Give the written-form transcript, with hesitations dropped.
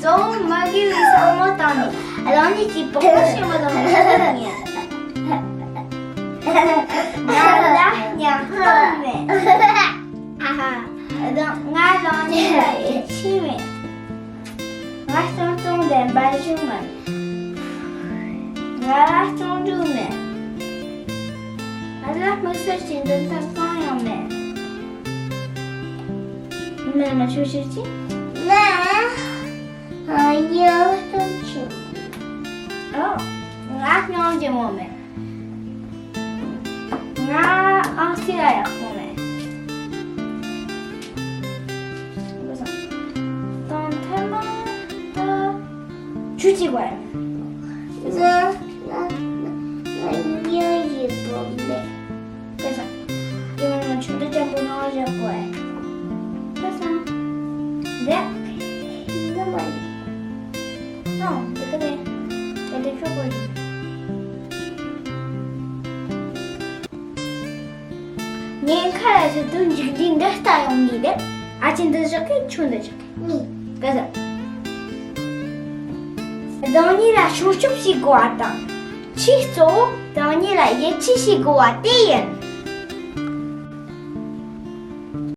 좀 먹이 위해서 못하니. 아니 tipo cima da montanha. Nada, nha come. Aha. Nada nie cime. Gaston den bajuman. Gaston dume. Allah mesajin den tanıyame. Ne ma çocukçi? Ne? Hayır, çocuk. Oh, ngáp ngon cho mồm mẹ. Ngá Australia mồm mẹ. Còn thêm đó 주지 거야. 나 예쁜데. 그래서 이거는 주대장부 넣어줄 거야. 그래서 네? 이거만. 그래. 애들 줘버리. Nhìn khai là tôi chỉ tin đất tài ông gì đấy. À trên tôi cho cái chuồn được cho cái. Cái gì? Đó như là số chục xí quả tặng. Chỉ số đó như là 1 70 tiền.